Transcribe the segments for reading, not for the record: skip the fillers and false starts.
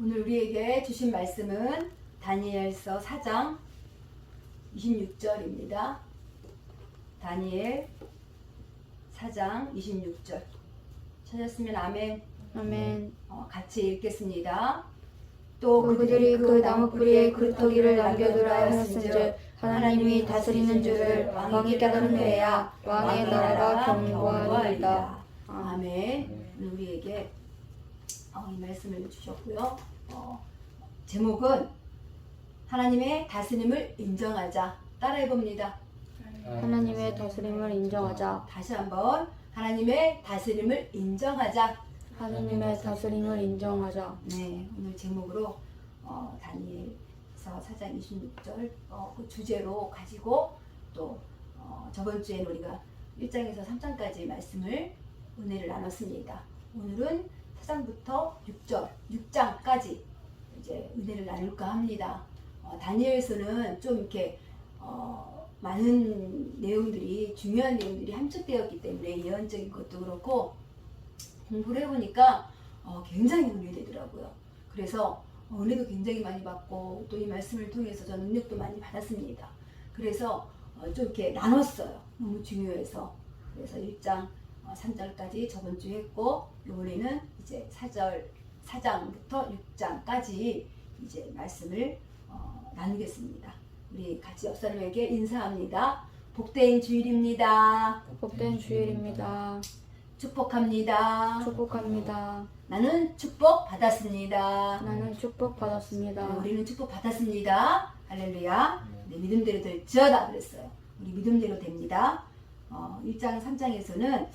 오늘 우리에게 주신 말씀은 다니엘서 4장 26절입니다. 다니엘 4장 26절 찾았으면 아멘. 아멘. 같이 읽겠습니다. 또 그들이 그 나무 뿌리에 그루터기를 남겨두라 하였은즉 하나님이 다스리는 줄을 왕이 깨달음해야 왕의 나라가 견고하리이다. 아멘. 오늘 우리에게 이 말씀을 주셨고요. 제목은 하나님의 다스림을 인정하자. 따라해 봅니다. 하나님의 다스림을 인정하자. 다시 한번 하나님의 다스림을 인정하자. 하나님의 다스림을 인정하자. 네, 오늘 제목으로 다니엘서 4장 26절 그 주제로 가지고 또 저번 주에는 우리가 1장에서 3장까지 말씀을 은혜를 나눴습니다. 오늘은 4장부터 6장까지 이제 은혜를 나눌까 합니다. 다니엘서는 좀 이렇게 많은 내용들이 중요한 내용들이 함축되었기 때문에 예언적인 것도 그렇고 공부를 해보니까 굉장히 은혜되더라고요. 그래서 은혜도 굉장히 많이 받고 또 이 말씀을 통해서 저는 능력도 많이 받았습니다. 그래서 좀 이렇게 나눴어요. 너무 중요해서. 그래서 1장 3절까지 저번 주에 했고 이번에는 이제 4장부터 6장까지 이제 말씀을 나누겠습니다. 우리 같이 옆 사람에게 인사합니다. 복된 주일입니다. 복된 주일입니다. 축복합니다. 축복합니다. 나는 축복 받았습니다. 나는 축복 받았습니다. 우리는 축복 받았습니다. 할렐루야. 네, 믿음대로 될지어다 그랬어요. 우리 믿음대로 됩니다. 1장 3장에서는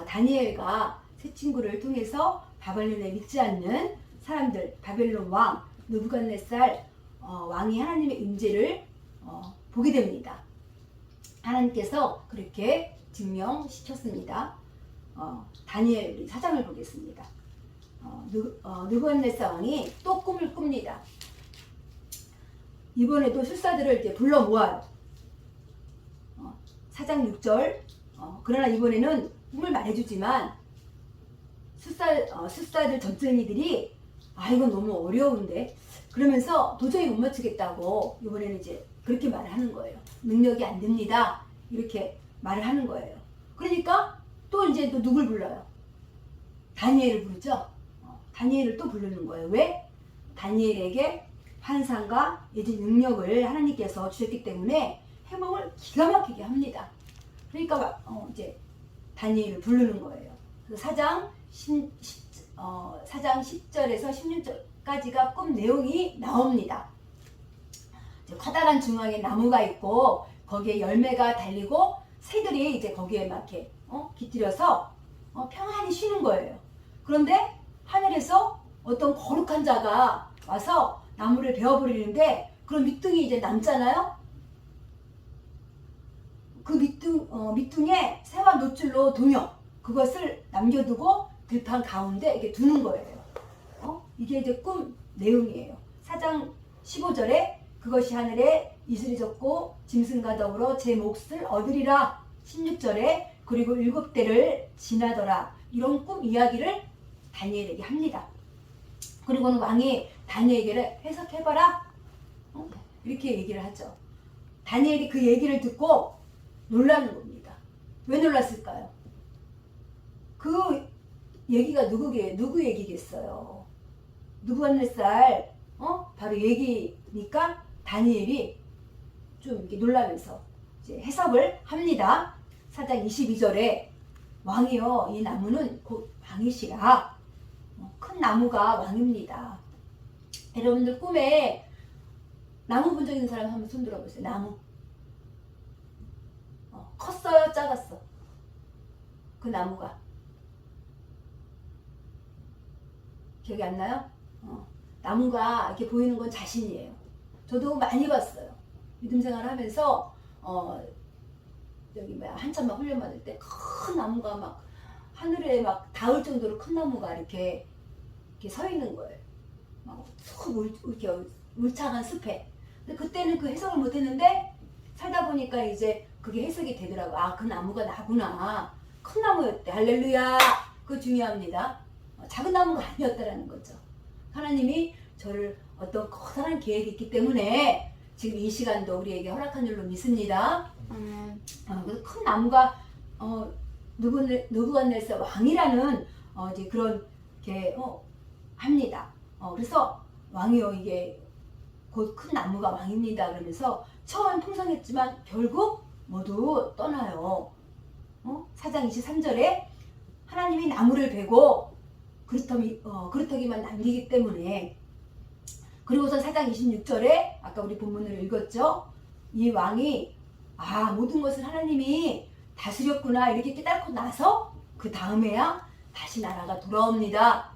다니엘과 세 친구를 통해서 바벨론에 믿지 않는 사람들, 바벨론 왕 느부갓네살 왕이 하나님의 임재를 보게 됩니다. 하나님께서 그렇게 증명시켰습니다. 다니엘 4장을 보겠습니다. 느부갓네살 왕이 또 꿈을 꿉니다. 이번에도 술사들을 이제 불러 모아요. 4장 6절. 그러나 이번에는 꿈을 말해주지만 술사들 점쟁이들이 이건 너무 어려운데 그러면서 도저히 못 맞추겠다고 이번에는 이제 그렇게 말을 하는 거예요. 능력이 안 됩니다. 이렇게 말을 하는 거예요. 그러니까 또 이제 또 누굴 불러요? 다니엘을 부르죠. 다니엘을 또 부르는 거예요. 왜? 다니엘에게 환상과 예지 능력을 하나님께서 주셨기 때문에 해몽을 기가 막히게 합니다. 그러니까 이제 다니엘을 부르는 거예요. 그래서 4장 10절에서 16절까지가 꿈 내용이 나옵니다. 커다란 중앙에 나무가 있고 거기에 열매가 달리고 새들이 이제 거기에 막 이렇게 깃들여서 평안히 쉬는 거예요. 그런데 하늘에서 어떤 거룩한 자가 와서 나무를 베어버리는데 그런 밑둥이 이제 남잖아요. 그 밑둥에 새와 노출로 동요 그것을 남겨두고 들판 가운데 이렇게 두는 거예요. 이게 이제 꿈 내용이에요. 4장 15절에 그것이 하늘에 이슬이 졌고 짐승과 더불어 제 몫을 얻으리라. 16절에 그리고 7대를 지나더라. 이런 꿈 이야기를 다니엘에게 합니다. 그리고는 왕이 다니엘에게 해석해봐라. 이렇게 얘기를 하죠. 다니엘이 그 얘기를 듣고 놀라는 겁니다. 왜 놀랐을까요? 그 얘기가 누구 얘기겠어요? 느부갓네살 바로 얘기니까 다니엘이 좀 이렇게 놀라면서 이제 해석을 합니다. 4장 22절에 왕이여 이 나무는 곧 왕이시라. 큰 나무가 왕입니다. 여러분들 꿈에 나무 본 적 있는 사람 한번 손 들어보세요. 나무. 컸어요? 작았어? 그 나무가. 기억이 안 나요? 나무가 이렇게 보이는 건 자신이에요. 저도 많이 봤어요. 믿음 생활 하면서, 한참 막 훈련 받을 때 큰 나무가 막 하늘에 막 닿을 정도로 큰 나무가 이렇게 서 있는 거예요. 막 이렇게 울창한 숲에. 근데 그때는 그 해석을 못 했는데 살다 보니까 이제 그게 해석이 되더라고. 그 나무가 나구나. 큰 나무였대. 할렐루야. 그거 중요합니다. 작은 나무가 아니었다라는 거죠. 하나님이 저를 어떤 커다란 계획이 있기 때문에 지금 이 시간도 우리에게 허락한 줄로 믿습니다. 그래서 큰 나무가 느부갓네살 왕이라는 이제 그런 게 합니다. 그래서 왕이요 이게 곧 큰 나무가 왕입니다. 그러면서 처음 풍성했지만 결국 모두 떠나요. 4장 23절에 하나님이 나무를 베고 그루터기만 남기기 때문에, 그리고선 4장 26절에 아까 우리 본문을 읽었죠. 이 왕이 모든 것을 하나님이 다스렸구나 이렇게 깨닫고 나서 그 다음에야 다시 나라가 돌아옵니다.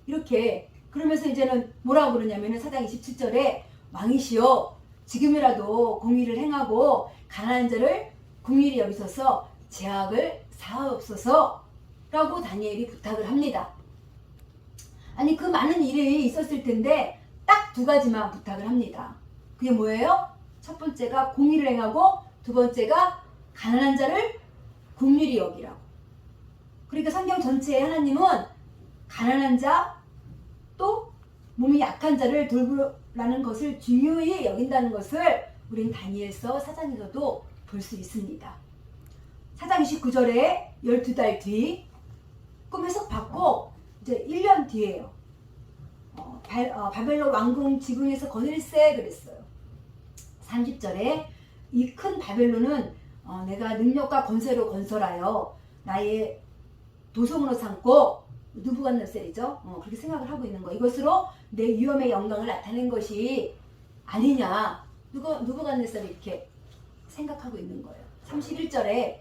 이렇게 그러면서 이제는 뭐라고 그러냐면은 4장 27절에 왕이시여 지금이라도 공의를 행하고 가난한 자를 긍휼히 여기소서 죄악을 사하옵소서 라고 다니엘이 부탁을 합니다. 아니 그 많은 일이 있었을 텐데 딱 2가지만 부탁을 합니다. 그게 뭐예요? 첫 번째가 공의를 행하고 두 번째가 가난한 자를 긍휼히 여기라고. 그러니까 성경 전체에 하나님은 가난한 자 또 몸이 약한 자를 돌보라는 것을 중요히 여긴다는 것을 우린 다니엘서 4장에서도 볼 수 있습니다. 4장 29절에 12달 뒤 꿈 해석 받고 이제 1년 뒤에요. 바벨론 왕궁 지붕에서 거닐세 그랬어요. 30절에 이 큰 바벨론은 내가 능력과 권세로 건설하여 나의 도성으로 삼고, 느부갓네살이죠. 그렇게 생각을 하고 있는 거. 이것으로 내 위엄의 영광을 나타낸 것이 아니냐. 느부갓네살이 이렇게 생각하고 있는 거예요. 31절에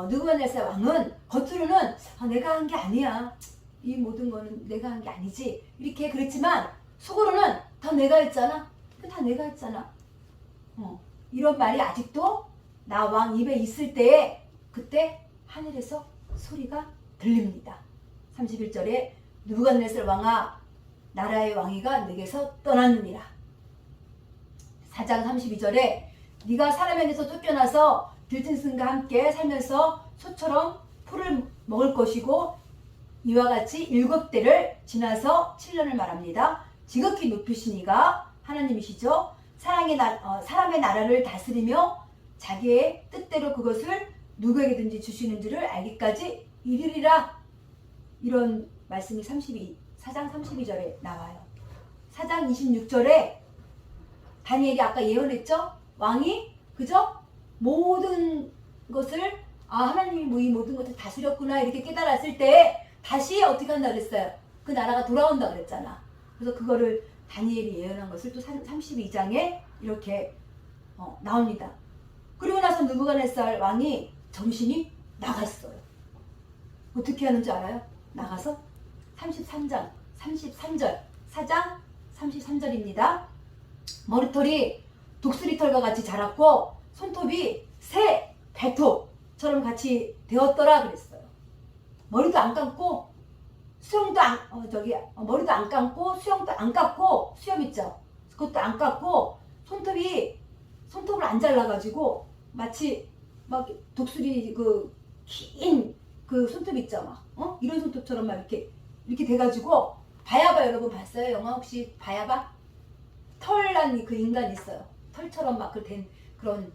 느부갓네살 왕은 겉으로는 내가 한 게 아니야. 이 모든 거는 내가 한 게 아니지. 이렇게 그랬지만 속으로는 다 내가 했잖아. 다 내가 했잖아. 이런 말이 아직도 나 왕 입에 있을 때에 그때 하늘에서 소리가 들립니다. 31절에 느부갓네살 왕아 나라의 왕위가 내게서 떠났느니라. 4장 32절에 네가 사람에게서 쫓겨나서 들짐승과 함께 살면서 소처럼 풀을 먹을 것이고 이와 같이 7대를 지나서 7년을 말합니다. 지극히 높으신 이가 하나님이시죠. 사람의 나라를 다스리며 자기의 뜻대로 그것을 누구에게든지 주시는 줄을 알기까지 이르리라. 이런 말씀이 4장 32절에 나와요. 4장 26절에 다니엘이 아까 예언했죠? 왕이 그저 모든 것을 하나님이 이 모든 것을 다스렸구나 이렇게 깨달았을 때 다시 어떻게 한다 그랬어요? 그 나라가 돌아온다 그랬잖아. 그래서 그거를 다니엘이 예언한 것을 또 32장에 이렇게 나옵니다. 그리고 나서 느부갓네살 왕이 정신이 나갔어요. 어떻게 하는 줄 알아요? 나가서 33절 4장 33절입니다. 머리털이 독수리털과 같이 자랐고 손톱이 새 발톱처럼 같이 되었더라 그랬어요. 머리도 안 감고 수염도 머리도 안 감고 수염도 안 감고 수염 있죠? 그것도 안 감고 손톱을 안 잘라가지고 마치 막 독수리 긴 손톱 있죠? 이런 손톱처럼 막 이렇게 돼가지고 바야바 여러분 봤어요? 영화 혹시 바야바? 털난 그 인간 있어요. 털처럼 막 된 그런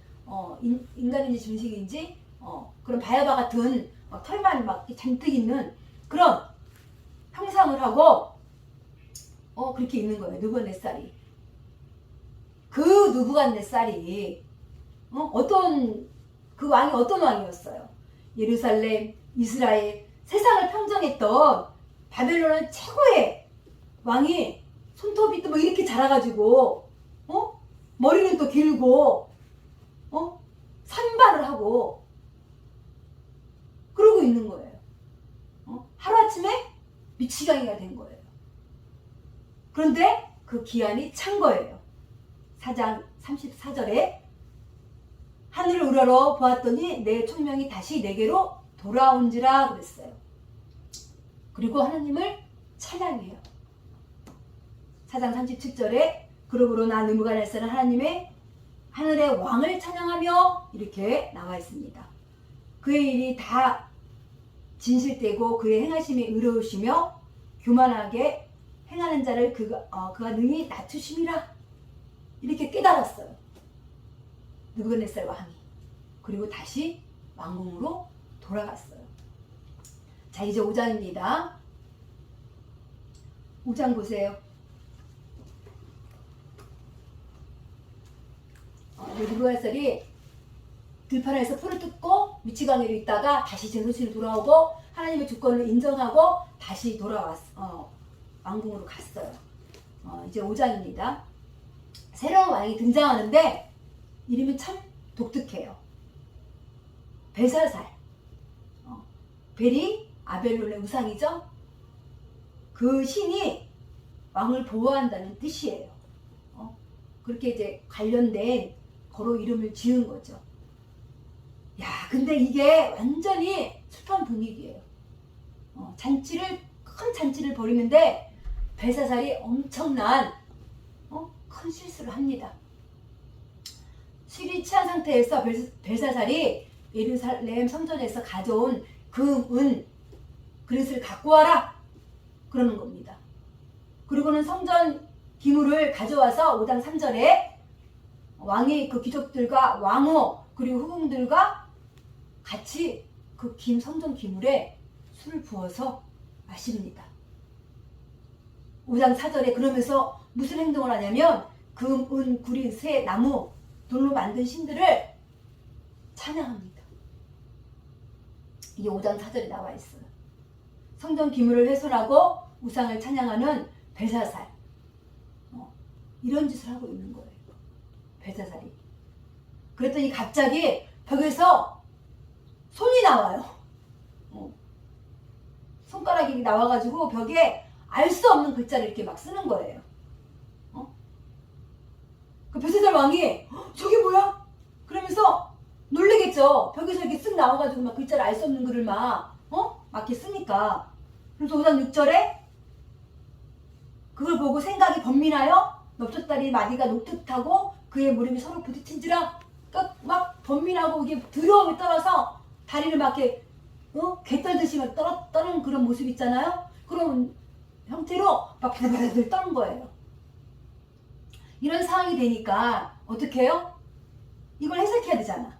인간인지 짐승인지 그런 바야바 같은 막 털만 막 잔뜩 있는 그런 형상을 하고 그렇게 있는 거예요. 느부갓네살이. 그 느부갓네살이 그 왕이 어떤 왕이었어요? 예루살렘, 이스라엘, 세상을 평정했던 바벨론의 최고의 왕이 손톱이 또 뭐 이렇게 자라가지고 머리는 또 길고 산발을 하고 그러고 있는 거예요. 하루아침에 미치광이가 된 거예요. 그런데 그 기한이 찬 거예요. 4장 34절에 하늘을 우러러 보았더니 내 총명이 다시 내게로 돌아온지라 그랬어요. 그리고 하나님을 찬양해요. 4장 37절에 그러므로 나 느부갓네살은 하늘의 왕을 찬양하며 이렇게 나와 있습니다. 그의 일이 다 진실되고 그의 행하심이 의로우시며 교만하게 행하는 자를 그가 능히 낮추심이라 이렇게 깨달았어요. 느부갓네살 왕이. 그리고 다시 왕궁으로 돌아갔어요. 자, 이제 5장입니다. 5장 보세요. 느부갓네살이 들판에서 풀을 뜯고 미치광이로 있다가 다시 제노신으로 돌아오고 하나님의 주권을 인정하고 다시 왕궁으로 갔어요. 이제 5장입니다. 새로운 왕이 등장하는데 이름이 참 독특해요. 벨사살. 벨이 아벨론의 우상이죠. 그 신이 왕을 보호한다는 뜻이에요. 그렇게 이제 관련된 거로 이름을 지은 거죠. 야, 근데 이게 완전히 슬픈 분위기예요. 큰 잔치를 벌이는데 벨사살이 엄청난 큰 실수를 합니다. 술이 취한 상태에서 벨사살이 예루살렘 성전에서 가져온 금, 그릇을 갖고 와라 그러는 겁니다. 그리고는 성전 기물을 가져와서 5장 3절에 왕이 그 귀족들과 왕후 그리고 후궁들과 같이 그 성전 기물에 술을 부어서 마십니다. 5장 4절에 그러면서 무슨 행동을 하냐면 금, 은, 구리, 쇠, 나무, 돌로 만든 신들을 찬양합니다. 이게 5장 4절에 나와 있어요. 성전 기물을 훼손하고 우상을 찬양하는 벨사살. 이런 짓을 하고 있는 거예요. 벨사살이. 그랬더니 갑자기 벽에서 손이 나와요. 손가락이 나와가지고 벽에 알 수 없는 글자를 이렇게 막 쓰는 거예요. 그 벨사살 왕이 저게 뭐야? 그러면서 놀래겠죠. 벽에서 이렇게 쓱 나와가지고 막 글자를 알 수 없는 글을 막 이렇게 쓰니까. 그래서 5장 6절에 그걸 보고 생각이 번민하여 넓적다리 마디가 녹듯하고 그의 무릎이 서로 부딪힌지라. 그러니까 막 번민하고 이게 두려움이 떨어서 다리를 막 이렇게 개 떨듯이 막 떠는 그런 모습 있잖아요. 그런 형태로 막 바들바들 떠는 거예요. 이런 상황이 되니까 어떻게 해요? 이걸 해석해야 되잖아.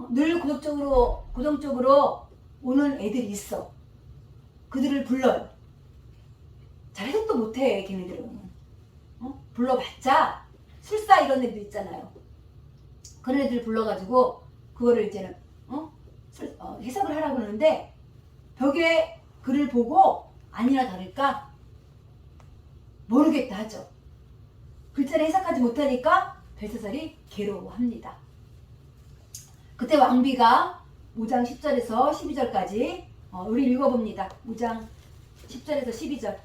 늘 고정적으로 오는 애들이 있어. 그들을 불러요. 잘 해석도 못해 걔네들은. 불러봤자 술사 이런 애들 있잖아요. 그런 애들 불러가지고 그거를 이제는 해석을 하라고 그러는데 벽에 글을 보고 아니나 다를까 모르겠다 하죠. 글자를 해석하지 못하니까 벨사살이 괴로워합니다. 그때 왕비가 5장 10절에서 12절까지 우리 읽어봅니다. 5장 10절에서 12절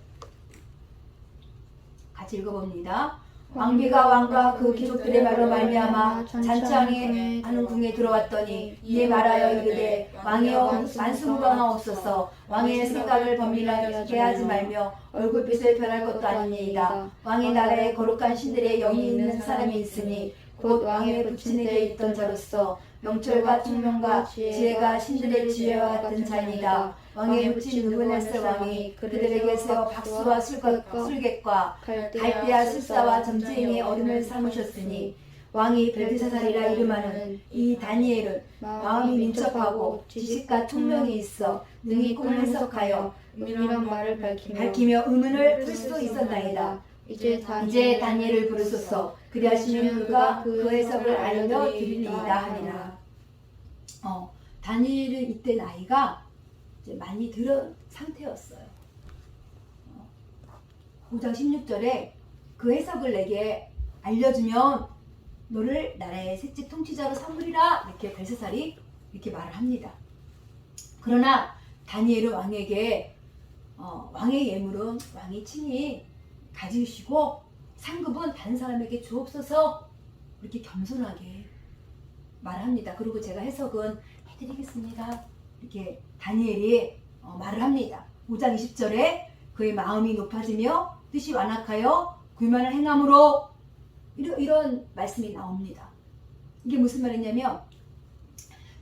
같이 읽어봅니다. 왕비가 왕과 그 귀족들의 말로 말미암아 잔치하는 궁에 들어왔더니 이에 말하여 이르되 왕이여 만수무강하옵소서. 왕의 생각을 번민하게 하지 말며 얼굴빛을 변할 것도 아니니이다. 왕의 나라에 거룩한 신들의 영이 있는 사람이 있으니 곧 왕의 부친에게 있던 자로서 명철과 총명과 지혜가 신들의 지혜와 같은 자이니이다. 왕의 부친 느부갓네살 왕이 그들에게 세워 박수와 술객과 갈대와 술사와 점쟁이의 어른을 삼으셨으니 왕이 벨드사살이라 이름하는 이 다니엘은 마음이 민첩하고 지식과 총명이 있어 능히 꿈을 해석하여 은밀한 말을 밝히며 의문을 풀 수 있었나이다. 이제 다니엘을 부르소서. 그리하시면 그가 그 해석을 알려드리리이다 하니라. 다니엘은 이때 나이가 이제 많이 들은 상태였어요. 5장 16절에 그 해석을 내게 알려주면 너를 나라의 셋째 통치자로 삼으리라 이렇게 벨사살이 이렇게 말을 합니다. 그러나 다니엘은 왕에게 왕의 예물은 왕이 친히 가지시고 상급은 다른 사람에게 주옵소서 이렇게 겸손하게 말합니다. 그리고 제가 해석은 해드리겠습니다. 이렇게 다니엘이 말을 합니다. 5장 20절에 그의 마음이 높아지며 뜻이 완악하여 불만을 행함으로 이런 말씀이 나옵니다. 이게 무슨 말이냐면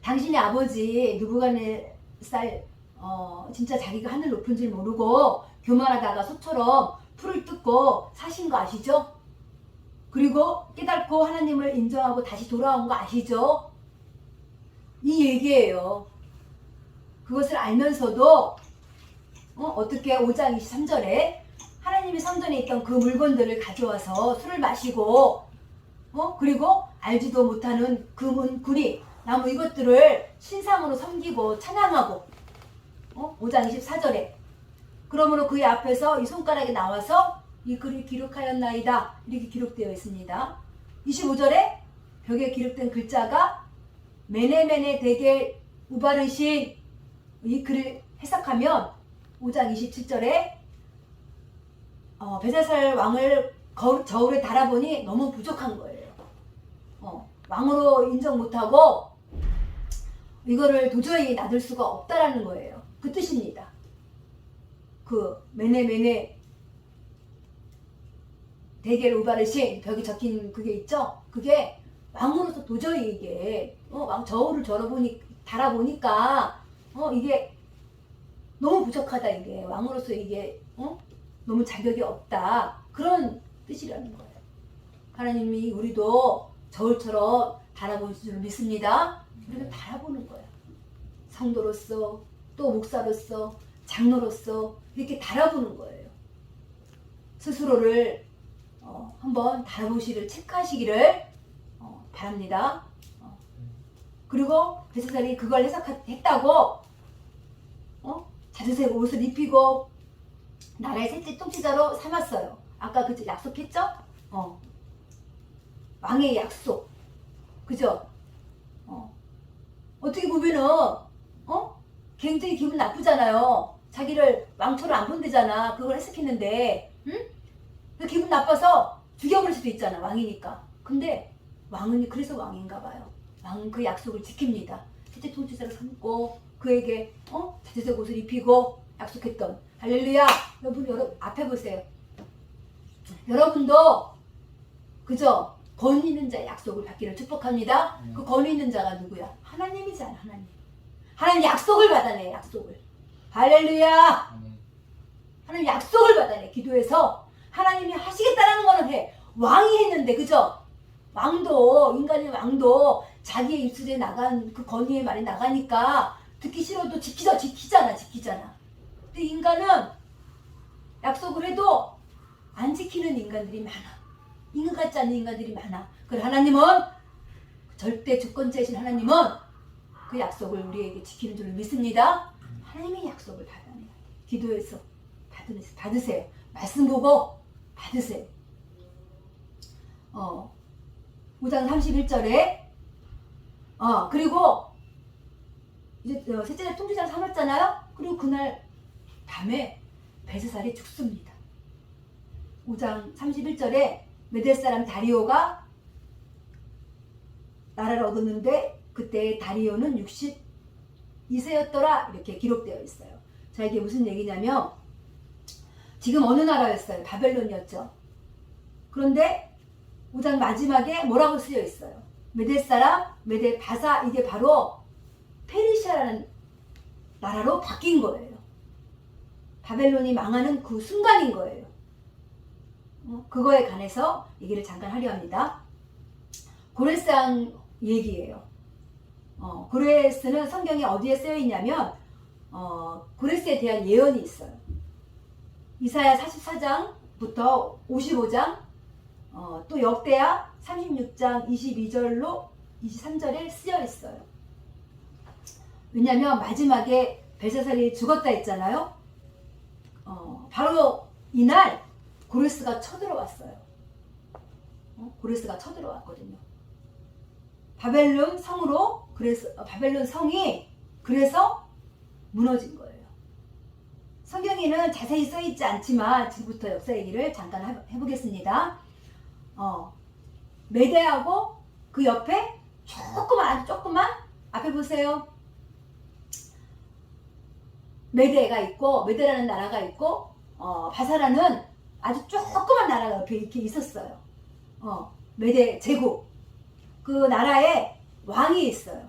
당신의 아버지 느부갓네살 진짜 자기가 하늘 높은 줄 모르고 교만하다가 소처럼 풀을 뜯고 사신 거 아시죠? 그리고 깨닫고 하나님을 인정하고 다시 돌아온 거 아시죠? 이 얘기예요. 그것을 알면서도 어떻게 5장 23절에 하나님이 성전에 있던 그 물건들을 가져와서 술을 마시고 그리고 알지도 못하는 금은 구리 나무 이것들을 신상으로 섬기고 찬양하고 5장 24절에 그러므로 그의 앞에서 이 손가락에 나와서 이 글을 기록하였나이다 이렇게 기록되어 있습니다. 25절에 벽에 기록된 글자가 메네메네 데겔 우바르신 이 글을 해석하면 5장 27절에 벨사살 왕을 저울에 달아보니 너무 부족한 거예요. 왕으로 인정 못하고 이거를 도저히 놔둘 수가 없다라는 거예요. 그 뜻입니다. 그 메네메네 데겔 우바르신 벽에 적힌 그게 있죠? 그게 왕으로서 도저히 이게 왕 저울을 달아보니까 이게 너무 부족하다 이게 왕으로서 이게 너무 자격이 없다 그런 뜻이라는 거예요. 하나님이 우리도 저울처럼 달아볼 줄 믿습니다. 우리가 달아보는 거예요. 성도로서 또 목사로서 장로로서 이렇게 달아보는 거예요. 스스로를 한번 달아보시기를 체크하시기를 바랍니다. 그리고 벨사살이 그걸 해석했다고 자주색 옷을 입히고 나라의 셋째 통치자로 삼았어요. 아까 그 약속했죠? 왕의 약속. 그죠? 어떻게 보면은 굉장히 기분 나쁘잖아요. 자기를 왕처럼 안 본대잖아. 그걸 해석했는데 기분 나빠서 죽여버릴 수도 있잖아. 왕이니까. 근데 왕은 그래서 왕인가 봐요. 왕은 그 약속을 지킵니다. 셋째 통치자로 삼고 그에게 자주색 옷을 입히고 약속했던 할렐루야. 여러분 앞에 보세요. 여러분도 그죠? 권위 있는 자의 약속을 받기를 축복합니다. 그 권위 있는 자가 누구야? 하나님이잖아. 하나님 약속을 받아내. 약속을. 할렐루야. 하나님 약속을 받아내. 기도해서 하나님이 하시겠다라는 거는 해. 왕이 했는데 그죠? 왕도 인간의 왕도 자기의 입술에 나간 그 권위의 말이 나가니까 듣기 싫어도 지키잖아. 근데 인간은 약속을 해도 안 지키는 인간들이 많아. 인간 같지 않은 인간들이 많아. 그래 하나님은 절대 주권자이신 하나님은 그 약속을 우리에게 지키는 줄 믿습니다. 하나님의 약속을 받아내요. 기도해서 받으세요. 말씀 보고 받으세요. 5장 31절에 그리고 이제 셋째 통치자를 삼았잖아요. 그리고 그날 밤에 벨사살이 죽습니다. 5장 31절에 메대 사람 다리오가 나라를 얻었는데 그때 다리오는 62세였더라 이렇게 기록되어 있어요. 자, 이게 무슨 얘기냐면 지금 어느 나라였어요? 바벨론이었죠. 그런데 5장 마지막에 뭐라고 쓰여 있어요? 메대 사람, 메대 바사, 이게 바로 페르시아라는 나라로 바뀐 거예요. 바벨론이 망하는 그 순간인 거예요. 그거에 관해서 얘기를 잠깐 하려 합니다. 고레스 왕 얘기예요. 고레스는 성경에 어디에 쓰여 있냐면 고레스에 대한 예언이 있어요. 이사야 44장부터 55장 또 역대하 36장 22절로 23절에 쓰여 있어요. 왜냐하면 마지막에 벨사살이 죽었다 했잖아요. 바로 이날 고레스가 쳐들어왔어요. 고레스가 쳐들어왔거든요. 바벨론 성으로 바벨론 성이 그래서 무너진 거예요. 성경에는 자세히 써있지 않지만 지금부터 역사 얘기를 잠깐 해보겠습니다. 메대하고 그 옆에 아주 조그만 앞에 보세요. 메대가 있고 메대라는 나라가 있고 바사라는 아주 조그만 나라가 옆에 이렇게 있었어요. 메대 제국. 그 나라에 왕이 있어요.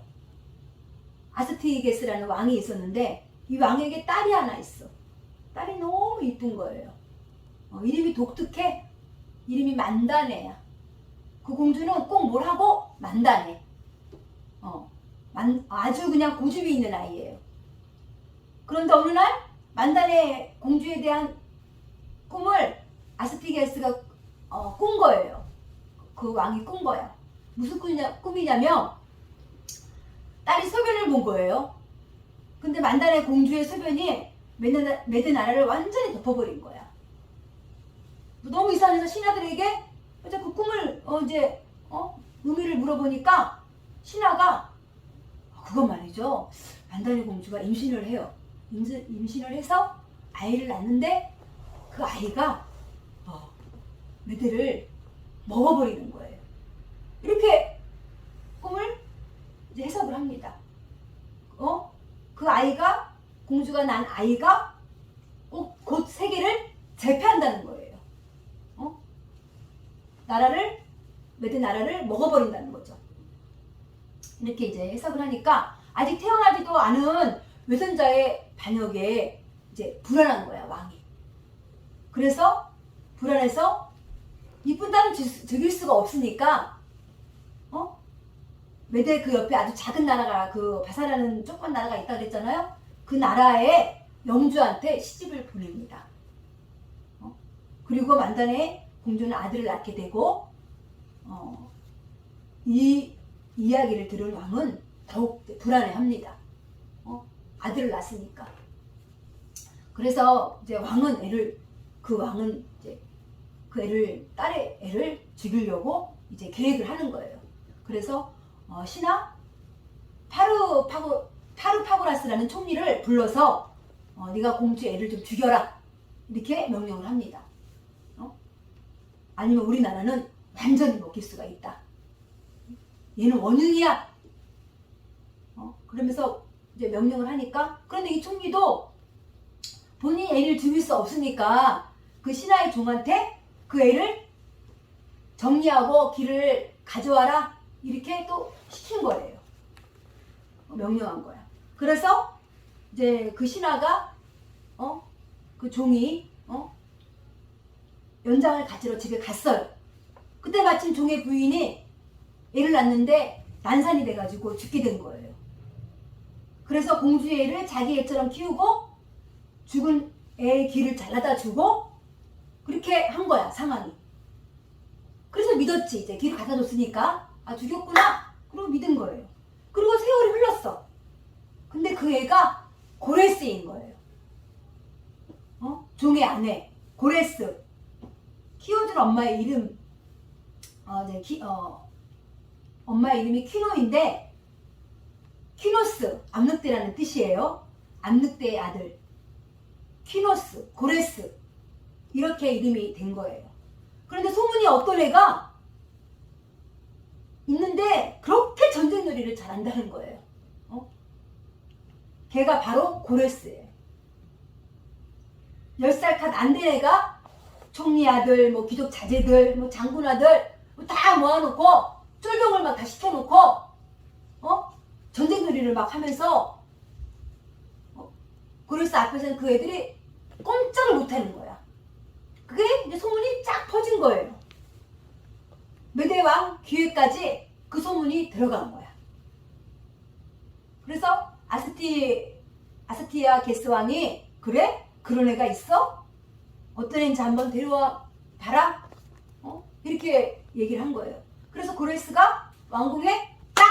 아스티게스라는 왕이 있었는데 이 왕에게 딸이 하나 있어. 딸이 너무 이쁜 거예요. 이름이 독특해. 이름이 만다네야. 그 공주는 꼭 뭘 하고? 만다네. 아주 그냥 고집이 있는 아이예요. 그런데 어느 날 만다네 공주에 대한 꿈을 아스티게스가 꾼 거예요. 그 왕이 꾼 거야. 무슨 꿈이냐면 딸이 소변을 본 거예요. 근데 만다네 공주의 소변이 메드 나라를 완전히 덮어버린 거야. 너무 이상해서 신하들에게 이제 그 꿈을 의미를 물어보니까 신하가 그건 말이죠. 만다네 공주가 임신을 해요. 임신을 해서 아이를 낳는데 그 아이가 메드를 먹어버리는 거예요. 이렇게 꿈을 이제 해석을 합니다. 그 아이가 공주가 난 아이가 곧 세계를 제패한다는 거예요. 메드 나라를 먹어버린다는 거죠. 이렇게 이제 해석을 하니까 아직 태어나지도 않은 외손자의 반역에 이제 불안한 거야, 왕이. 그래서 불안해서 이쁜 딸을 죽일 수가 없으니까 메드 그 옆에 아주 작은 나라가 그 바사라는 조그만 나라가 있다 그랬잖아요. 그 나라의 영주한테 시집을 보냅니다. 그리고 만다네 공주는 아들을 낳게 되고 이 이야기를 들은 왕은 더욱 불안해합니다. 아들을 낳았으니까. 그래서 이제 딸의 애를 죽이려고 이제 계획을 하는 거예요. 그래서 신하 파루파고라스라는 총리를 불러서 네가 공주 애를 좀 죽여라 이렇게 명령을 합니다. 아니면 우리나라는 완전히 먹힐 수가 있다. 얘는 원흉이야. 그러면서 이제 명령을 하니까 그런데 이 총리도 본인이 애를 죽일 수 없으니까 그 신하의 종한테 그 애를 정리하고 길을 가져와라 이렇게 또 시킨 거예요. 명령한 거야. 그래서 이제 그 신하가 그 종이 연장을 가지러 집에 갔어요. 그때 마침 종의 부인이 애를 낳는데 난산이 돼가지고 죽게 된 거예요. 그래서 공주의 애를 자기 애처럼 키우고 죽은 애의 귀를 잘라다 주고 그렇게 한 거야, 상황이. 그래서 믿었지. 이제 귀를 갖다 줬으니까 죽였구나. 그리고 믿은 거예요. 그리고 세월이 흘렀어. 근데 그 애가 고레스인 거예요. 종의 아내 고레스. 키워준 엄마의 이름 엄마의 이름이 퀴노인데 퀴노스, 암늑대라는 뜻이에요. 암늑대의 아들 퀴노스, 고레스 이렇게 이름이 된 거예요. 그런데 소문이 어떤 애가 있는데 그렇게 전쟁놀이를 잘한다는 거예요. 걔가 바로 고레스예요. 10살 갓 안 된 애가 총리 아들, 귀족 자제들, 장군 아들 다 모아놓고 쫄병을 막 다 시켜놓고 전쟁놀이를 막 하면서 고레스 앞에서는 그 애들이 꼼짝을 못하는 거야. 그게 이제 소문이 쫙 퍼진 거예요. 메대왕 귀에까지 그 소문이 들어간 거야. 그래서 아스티아 게스 왕이 그래? 그런 애가 있어? 어떤 애인지 한번 데려와 봐라? 이렇게 얘기를 한 거예요. 그래서 고레스가 왕궁에 딱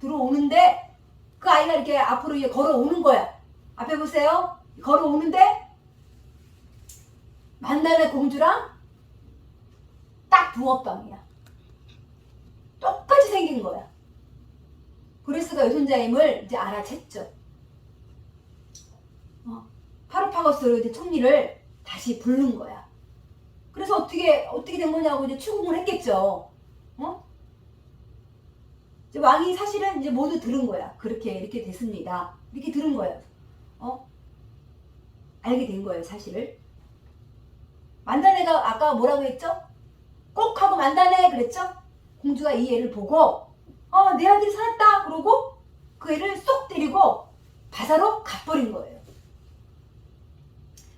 들어오는데 그 아이가 이렇게 앞으로 이제 걸어오는 거야. 앞에 보세요. 걸어오는데 만다네 공주랑 딱 붕어빵이야. 똑같이 생긴 거야. 고레스가 외손자임을 이제 알아챘죠. 파루파고스 이제 총리를 다시 부른 거야. 그래서 어떻게 된 거냐고 이제 추궁을 했겠죠. 이제 왕이 사실은 이제 모두 들은 거야. 이렇게 됐습니다. 이렇게 들은 거예요. 알게 된 거예요, 사실을. 만다네가 아까 뭐라고 했죠? 꼭 하고 만다네 그랬죠? 공주가 이 애를 보고 내 아들이 살았다 그러고 그 애를 쏙 때리고 바사로 가버린 거예요.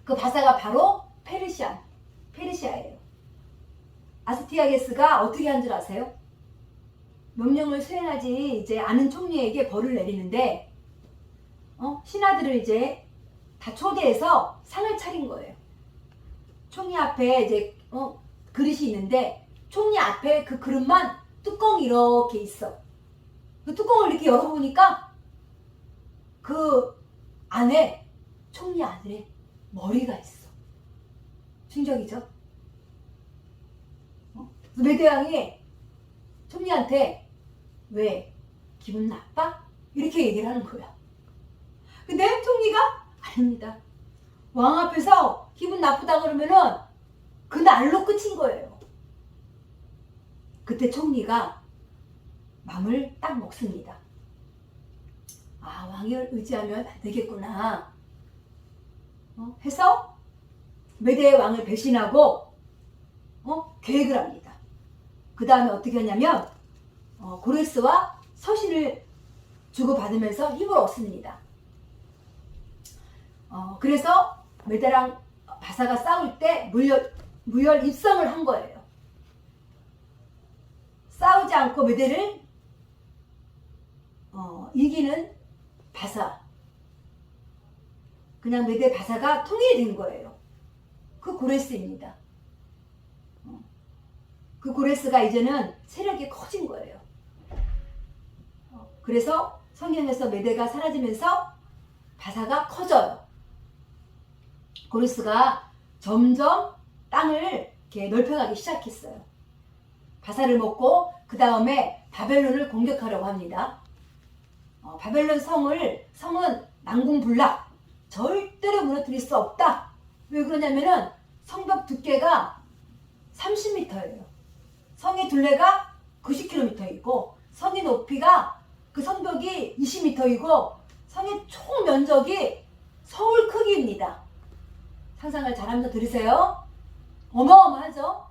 그 바사가 바로 페르시아예요. 아스티아게스가 어떻게 한 줄 아세요? 명령을 수행하지 이제 않은 총리에게 벌을 내리는데 신하들을 이제 다 초대해서 상을 차린 거예요. 총리 앞에 이제 그릇이 있는데 총리 앞에 그 그릇만 뚜껑이 이렇게 있어. 그 뚜껑을 이렇게 열어보니까 그 안에 총리 아들의 머리가 있어. 충격이죠? 메대왕이 총리한테 왜 기분 나빠? 이렇게 얘기를 하는 거야. 근데 총리가 아닙니다. 왕 앞에서 기분 나쁘다 그러면은 그날로 끝인 거예요. 그때 총리가 마음을 딱 먹습니다. 아, 왕을 의지하면 안 되겠구나. 해서 메대의 왕을 배신하고 계획을 합니다. 그 다음에 어떻게 하냐면 고레스와 서신을 주고받으면서 힘을 얻습니다. 그래서 메대랑 바사가 싸울 때 무혈 입성을 한 거예요. 싸우지 않고 메대를 이기는 바사. 그냥 메대 바사가 통일이 된 거예요. 그 고레스입니다. 그 고레스가 이제는 세력이 커진 거예요. 그래서 성경에서 메대가 사라지면서 바사가 커져요. 고레스가 점점 땅을 이렇게 넓혀가기 시작했어요. 바사를 먹고 그 다음에 바벨론을 공격하려고 합니다. 바벨론 성은 난공불락, 절대로 무너뜨릴 수 없다. 왜 그러냐면은 성벽 두께가 30m예요. 성의 둘레가 90km이고 성의 높이가 그 성벽이 20m이고 성의 총 면적이 서울 크기입니다. 상상을 잘하면서 들으세요. 어마어마하죠?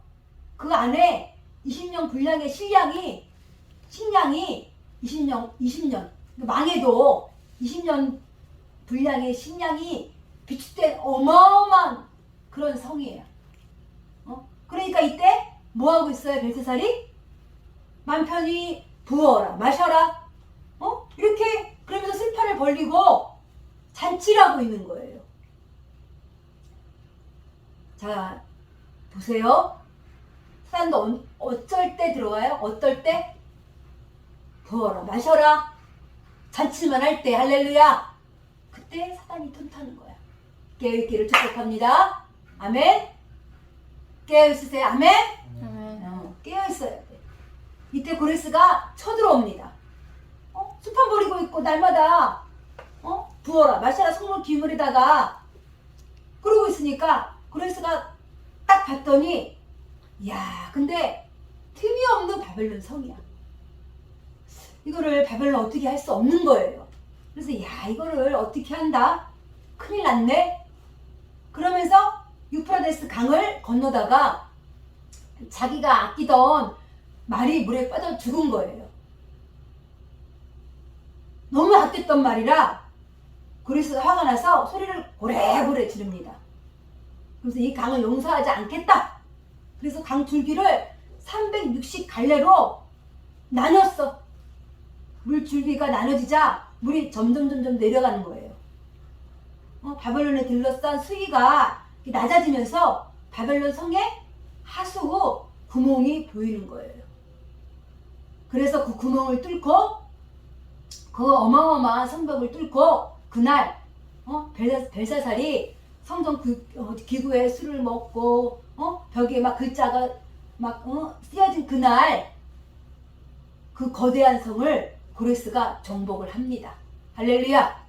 그 안에 20년 분량의 식량이 20년 망해도 20년 분량의 식량이 비축된 어마어마한 그런 성이에요. 그러니까 이때 뭐 하고 있어요, 벨사살이? 맘 편히 부어라, 마셔라. 이렇게 그러면서 슬판을 벌리고 잔치를 하고 있는 거예요. 자, 보세요. 사단도 어쩔 때 들어와요? 어떨 때? 부어라, 마셔라. 잔치만 할 때, 할렐루야. 그때 사단이 틈타는 거야. 깨어있기를 축복합니다. 아멘. 깨어있으세요. 아멘. 깨어있어야 돼. 이때 고레스가 쳐들어옵니다. 수판 버리고 있고 날마다 부어라 마셔라 성물 기물에다가 그러고 있으니까 고레스가 딱 봤더니 야 근데 틈이 없는 바벨론 성이야. 이거를 바벨론 어떻게 할 수 없는 거예요. 그래서 야 이거를 어떻게 한다? 큰일 났네. 그러면서 유프라데스 강을 건너다가 자기가 아끼던 말이 물에 빠져 죽은 거예요. 너무 아꼈던 말이라 고레스가 화가 나서 소리를 고래고래 지릅니다. 그래서 이 강을 용서하지 않겠다. 그래서 강 줄기를 360갈래로 나눴어. 물 줄기가 나눠지자 물이 점점 내려가는 거예요. 바벨론에 들러싼 수위가 낮아지면서 바벨론 성에 하수 구멍이 보이는 거예요. 그래서 그 구멍을 뚫고 그 어마어마한 성벽을 뚫고 그날 벨사살이 성전 기구에 술을 먹고 벽에 막 글자가 막 쓰여진 그날 그 거대한 성을 고레스가 정복을 합니다. 할렐루야.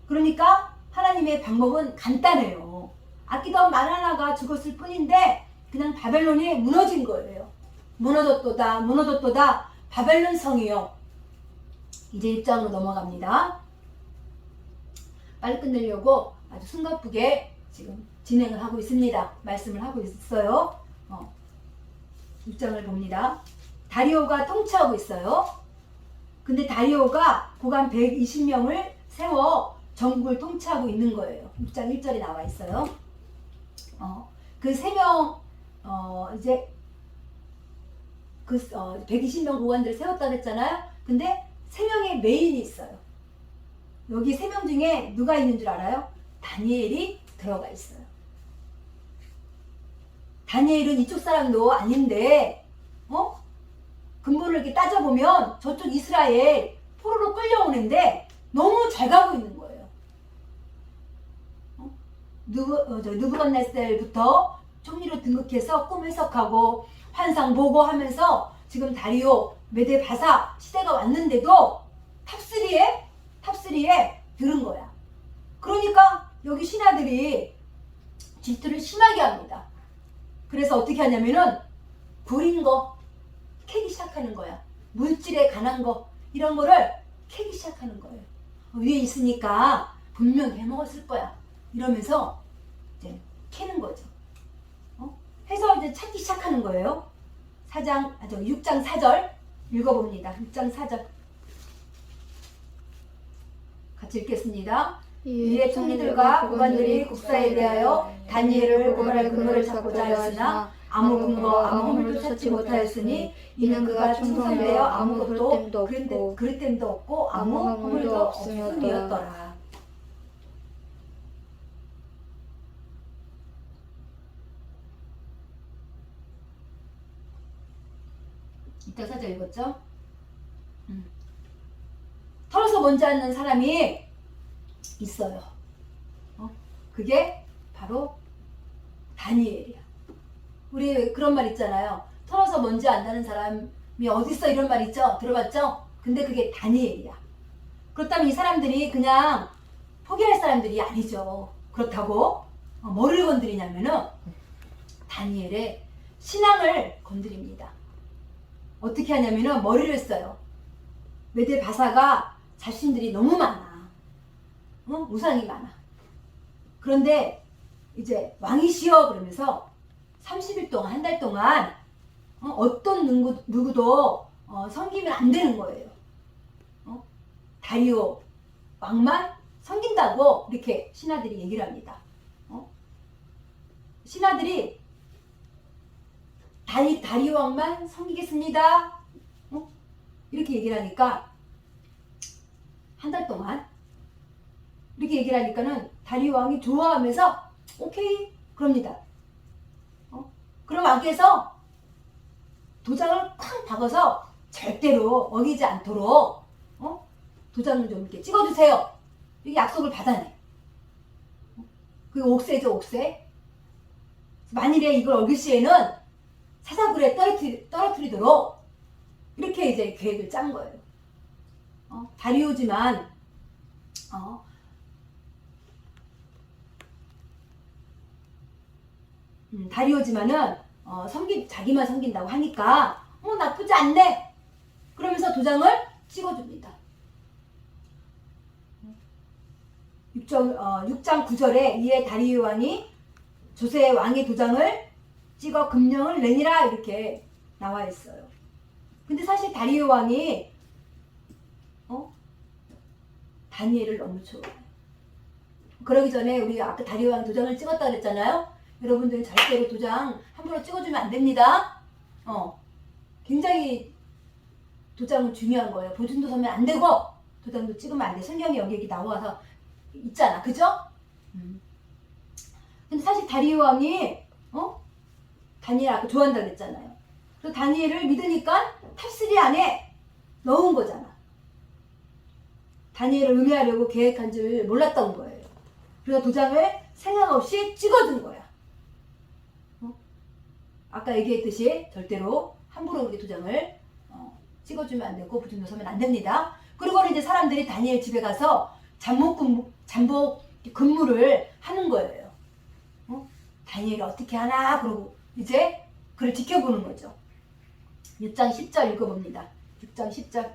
그러니까 하나님의 방법은 간단해요. 아끼던 말 하나가 죽었을 뿐인데 그냥 바벨론이 무너진 거예요. 무너졌도다 바벨론 성이요. 이제 1장으로 넘어갑니다. 빨리 끝내려고 아주 숨가쁘게 지금 진행을 하고 있습니다. 말씀을 하고 있어요. 6장을 봅니다. 다리오가 통치하고 있어요. 근데 다리오가 고관 120명을 세워 전국을 통치하고 있는 거예요. 6장 1절에 나와 있어요. 그 3명 이제 120명 고관들을 세웠다 그랬잖아요. 근데 3명의 메인이 있어요. 여기 3명 중에 누가 있는 줄 알아요? 다니엘이 들어가 있어요. 다니엘은 이쪽 사람도 아닌데 근본을 이렇게 따져보면 저쪽 이스라엘 포로로 끌려오는데 너무 잘 가고 있는 거예요. 느부갓네살부터 총리로 등극해서 꿈 해석하고 환상 보고 하면서 지금 다리오 메데 바사 시대가 왔는데도 탑3에 들은 거야. 그러니까 여기 신하들이 질투를 심하게 합니다. 그래서 어떻게 하냐면은 구린 거 캐기 시작하는 거야. 물질에 관한 거 이런 거를 캐기 시작하는 거예요. 위에 있으니까 분명 해먹었을 거야. 이러면서 이제 캐는 거죠. 해서 이제 찾기 시작하는 거예요. 6장 4절 읽어봅니다. 6장 4절 같이 읽겠습니다. 이에 총리들과 고관들이 국사에 대하여 다니엘을 고발할 근거를 찾고자 하였으나 아무 근거 아무 허물도 찾지 못하였으니 이는 그가 충성되어 아무것도 그릇됨도 없고 아무 허물도 없음이었더라. 이따 사절 읽었죠? 털어서 먼지 않는 사람이 있어요. 그게 바로 다니엘이야. 우리 그런 말 있잖아요. 털어서 먼지 안 나는 사람이 어딨어 이런 말 있죠? 들어봤죠? 근데 그게 다니엘이야. 그렇다면 이 사람들이 그냥 포기할 사람들이 아니죠. 그렇다고 뭐를 건드리냐면은 다니엘의 신앙을 건드립니다. 어떻게 하냐면은 머리를 써요. 메데 바사가 자신들이 너무 많아. 우상이 많아. 그런데 이제 왕이시여 그러면서 30일 동안 한 달 동안 어떤 누구도 섬기면 안 되는 거예요. 다리오 왕만 섬긴다고 이렇게 신하들이 얘기를 합니다. 신하들이 다리오 왕만 섬기겠습니다. 이렇게 얘기를 하니까 한 달 동안 이렇게 얘기를 하니까는 다리오 왕이 좋아하면서 오케이 그럽니다. 그럼 왕께서 도장을 쾅 박아서 절대로 어기지 않도록 도장을 좀 이렇게 찍어주세요. 이렇게 약속을 받아내. 그게 옥새죠, 옥새. 만일에 이걸 어길 시에는 사사굴에 떨어뜨리도록 이렇게 이제 계획을 짠 거예요. 다리오지만 다리오지만은 자기만 섬긴다고 하니까 나쁘지 않네. 그러면서 도장을 찍어줍니다. 6장 9절에 이에 다리오 왕이 조세 왕의 도장을 찍어 금령을 내니라 이렇게 나와 있어요. 근데 사실 다리오 왕이 다니엘을 너무 좋아해요. 그러기 전에 우리 아까 다리오 왕 도장을 찍었다 그랬잖아요. 여러분들 절대로 도장 함부로 찍어주면 안 됩니다. 굉장히 도장은 중요한 거예요. 보증도 서면 안 되고 도장도 찍으면 안 돼. 성경에 여기 나와서 있잖아, 그죠? 근데 사실 다리오 왕이 다니엘 아까 좋아한다 그랬잖아요. 그래서 다니엘을 믿으니까 탑3 안에 넣은 거잖아. 다니엘을 음해하려고 계획한 줄 몰랐던 거예요. 그래서 도장을 생각 없이 찍어준 거야. 아까 얘기했듯이 절대로 함부로 그렇게 도장을 찍어주면 안 되고 보증도 서면 안 됩니다. 그리고는 이제 사람들이 다니엘 집에 가서 잠복 근무를 하는 거예요. 다니엘이 어떻게 하나 그러고 이제 그를 지켜보는 거죠. 6장 10절 읽어봅니다. 6장 10절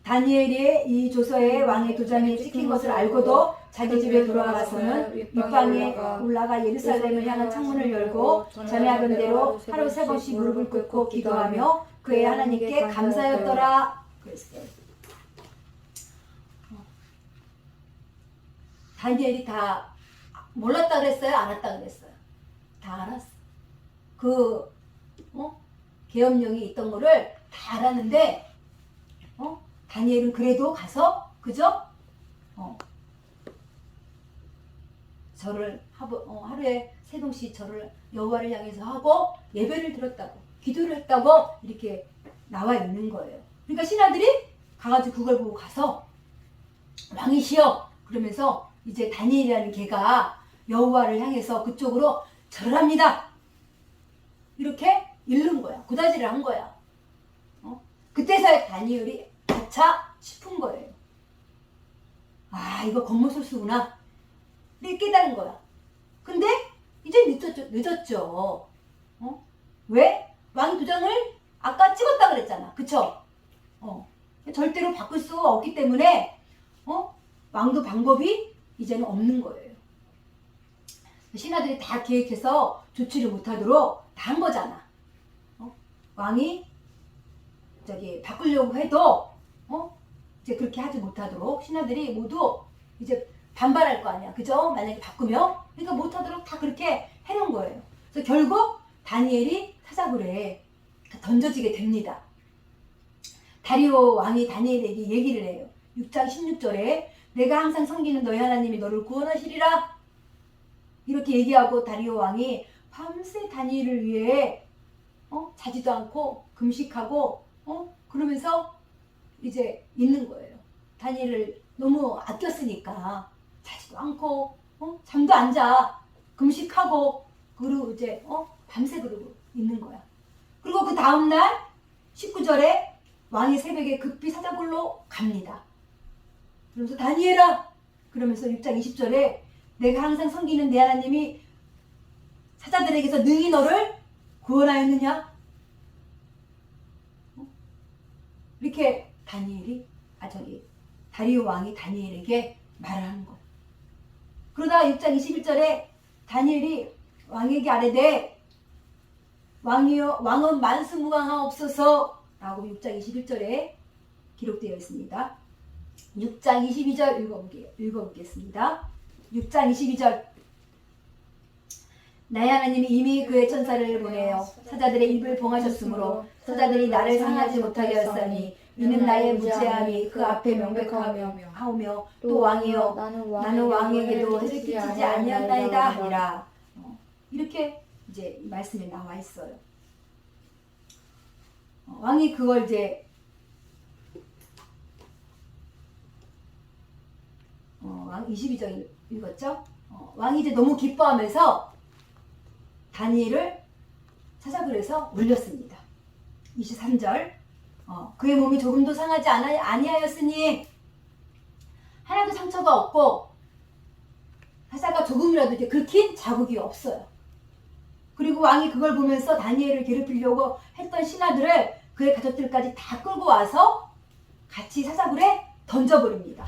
다니엘이 이 조서에 왕의 도장이 찍힌 것을 알고도 자기 집에 돌아가서는 윗방에 올라가 예루살렘을 향한 창문을 열고 전에 하던 대로 하루 3번씩 무릎을 꿇고 기도하며 그의 하나님께 감사하였더라 그랬어요. 다니엘이 다 몰랐다 그랬어요? 알았다 그랬어요? 다 알았어. 그 계엄령이 있던 거를 다 알았는데 다니엘은 그래도 가서 그죠? 절을 하루에 3번씩 절을 여호와를 향해서 하고 예배를 드렸다고 기도를 했다고 이렇게 나와 있는 거예요. 그러니까 신하들이 가가지고 그걸 보고 가서 왕이시여 그러면서 이제 다니엘이라는 걔가 여호와를 향해서 그쪽으로 절을 합니다. 이렇게 읽는 거야. 고다지를 한 거야. 그때서야 다니엘이 아차 싶은 거예요. 아 이거 권모술수구나. 이렇게 깨달은 거야. 근데 이제 늦었죠. 왜? 왕 도장을 아까 찍었다 그랬잖아. 그쵸? 절대로 바꿀 수가 없기 때문에 왕도 방법이 이제는 없는 거예요. 신하들이 다 계획해서 조치를 못하도록 다 한 거잖아. 왕이 바꾸려고 해도 이제 그렇게 하지 못하도록 신하들이 모두 이제 반발할 거 아니야. 그죠? 만약에 바꾸면. 그러니까 못하도록 다 그렇게 해놓은 거예요. 그래서 결국 다니엘이 사자굴에 던져지게 됩니다. 다리오 왕이 다니엘에게 얘기를 해요. 6장 16절에 내가 항상 섬기는 너희 하나님이 너를 구원하시리라. 이렇게 얘기하고 다리오 왕이 밤새 다니엘을 위해 자지도 않고 금식하고 그러면서 이제 있는 거예요. 다니엘을 너무 아꼈으니까 자지도 않고 잠도 안 자. 금식하고 그리고 이제 밤새 그러고 있는 거야. 그리고 그 다음날 19절에 왕이 새벽에 급히 사자굴로 갑니다. 그러면서 다니엘아 그러면서 6장 20절에 내가 항상 섬기는 내 하나님이 사자들에게서 능히 너를 구원하였느냐? 이렇게 다리오 왕이 다니엘에게 말을 하는 거예요. 그러다 6장 21절에 다니엘이 왕에게 아뢰되 왕이여 왕은 만수무강하옵소서 라고 6장 21절에 기록되어 있습니다. 6장 22절 읽어보겠습니다. 6장 22절 나의 하나님이 이미 그의 천사를 보내어 사자들의 입을 봉하셨으므로 사자들이 나를 상하지 못하게 하였으니 이는 나의 무죄함이 그 앞에 명백하오며 또 왕이여 나는 왕에게도 해를 끼치지 아니하였나이다 하니라. 이렇게 이제 이 말씀에 나와 있어요. 왕이 그걸 이제 왕 22절 읽었죠? 왕이 이제 너무 기뻐하면서 다니엘을 사자굴에서 올렸습니다. 23절 그의 몸이 조금도 상하지 아니하였으니 하나도 상처가 없고 사자가 조금이라도 이렇게 긁힌 자국이 없어요. 그리고 왕이 그걸 보면서 다니엘을 괴롭히려고 했던 신하들을 그의 가족들까지 다 끌고 와서 같이 사자굴에 던져버립니다.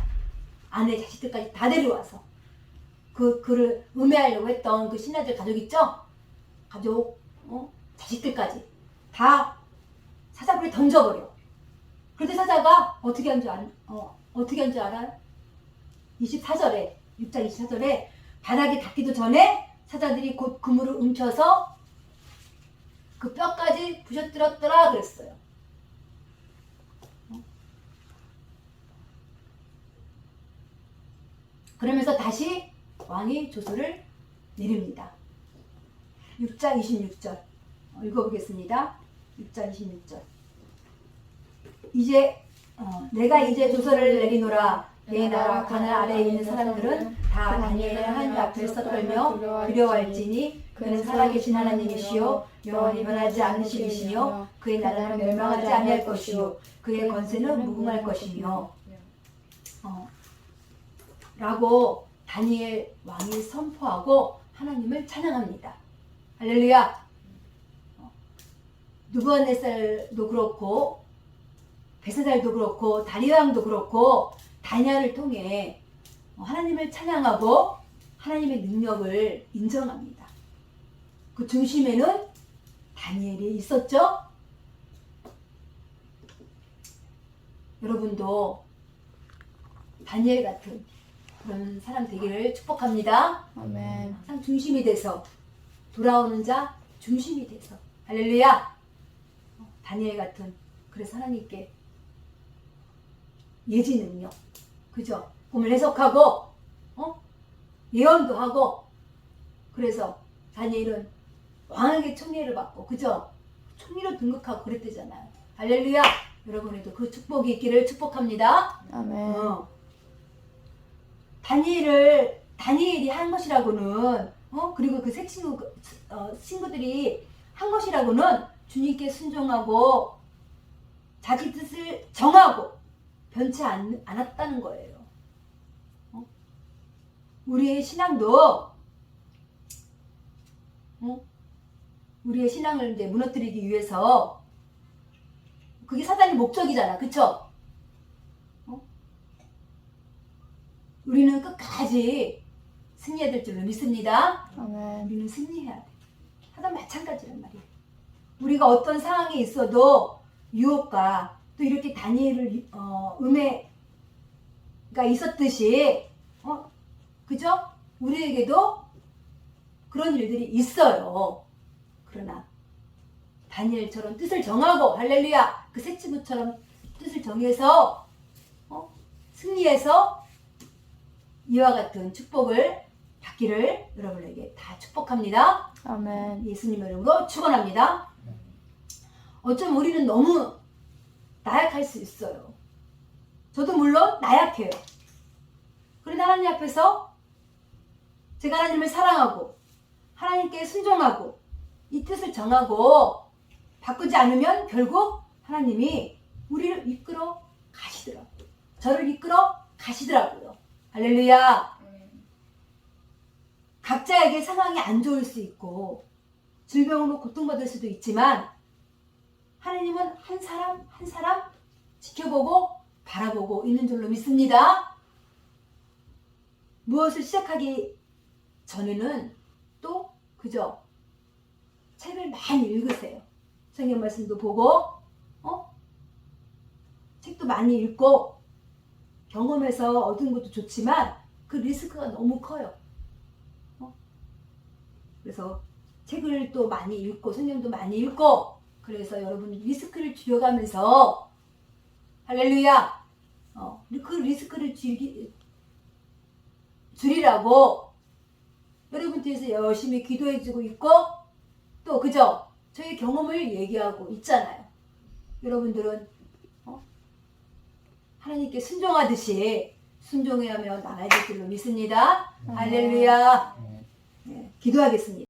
아내 자식들까지 다 데려와서 그를 음해하려고 했던 그 신하들 가족 있죠? 가족 자식들까지 다 사자굴에 던져버려. 그런데 사자가 어떻게 한 줄 알아요? 24절에 6장 24절에 바닥에 닿기도 전에 사자들이 곧 그물을 움켜서 그 뼈까지 부셔뜨렸더라 그랬어요. 그러면서 다시 왕이 조서를 내립니다. 6장 26절 읽어보겠습니다. 6장 26절 내가 이제 조서를 내리노라. 내 나라 가나안 아래에 있는 사람들은 다 다니엘의 하나님 앞에서 떨며 두려워할지니 그는 살아계신 하나님이시요 영원히 변하지 않으시리시며 그의 나라는 멸망하지 아니할 것이요 그의 권세는 무궁할 것이며 라고 다니엘 왕이 선포하고 하나님을 찬양합니다. 할렐루야. 느부갓네살도 그렇고 벨사살도 그렇고 다리오 왕도 그렇고 다니엘을 통해 하나님을 찬양하고 하나님의 능력을 인정합니다. 그 중심에는 다니엘이 있었죠. 여러분도 다니엘 같은 그런 사람 되기를 축복합니다. 아멘. 항상 중심이 돼서 돌아오는 자 중심이 돼서 할렐루야. 다니엘 같은 그래서 하나님께 예지 능력 그죠? 꿈을 해석하고 예언도 하고 그래서 다니엘은 왕에게 총애를 받고 그죠? 총리로 등극하고 그랬대잖아요. 할렐루야. 여러분에도 그 축복이 있기를 축복합니다. 아멘. 다니엘이 한 것이라고는 그리고 그 색 친구들이 한 것이라고는 주님께 순종하고 자기 뜻을 정하고 변치 않았다는 거예요. 우리의 신앙도 우리의 신앙을 이제 무너뜨리기 위해서 그게 사단의 목적이잖아. 그쵸? 우리는 끝까지 승리해야 될 줄로 믿습니다. 아멘. 우리는 승리해야 돼. 사단 마찬가지란 말이야. 우리가 어떤 상황에 있어도 유혹과 또 이렇게 다니엘을 음해가 있었듯이 그죠? 우리에게도 그런 일들이 있어요. 그러나 다니엘처럼 뜻을 정하고 할렐루야 그 새 친구처럼 뜻을 정해서 승리해서 이와 같은 축복을 받기를 여러분에게 다 축복합니다. 아멘. 예수님 이름으로 축원합니다. 어쩌면 우리는 너무 나약할 수 있어요. 저도 물론 나약해요. 그러나 하나님 앞에서 제가 하나님을 사랑하고 하나님께 순종하고 이 뜻을 정하고 바꾸지 않으면 결국 하나님이 우리를 이끌어 가시더라고요. 저를 이끌어 가시더라고요. 할렐루야. 각자에게 상황이 안 좋을 수 있고 질병으로 고통받을 수도 있지만 하나님은 한 사람 한 사람 지켜보고 바라보고 있는 줄로 믿습니다. 무엇을 시작하기 전에는 또 그저 책을 많이 읽으세요. 성경 말씀도 보고 책도 많이 읽고 경험해서 얻은 것도 좋지만 그 리스크가 너무 커요. 그래서 책을 또 많이 읽고 성경도 많이 읽고 그래서 여러분 리스크를 줄여가면서 할렐루야 그 리스크를 줄이라고 여러분 뒤에서 열심히 기도해주고 있고 또 그죠? 저희 경험을 얘기하고 있잖아요. 여러분들은 하나님께 순종하듯이 순종해야 하며 나가야 될 줄로 믿습니다. 할렐루야. 네, 기도하겠습니다.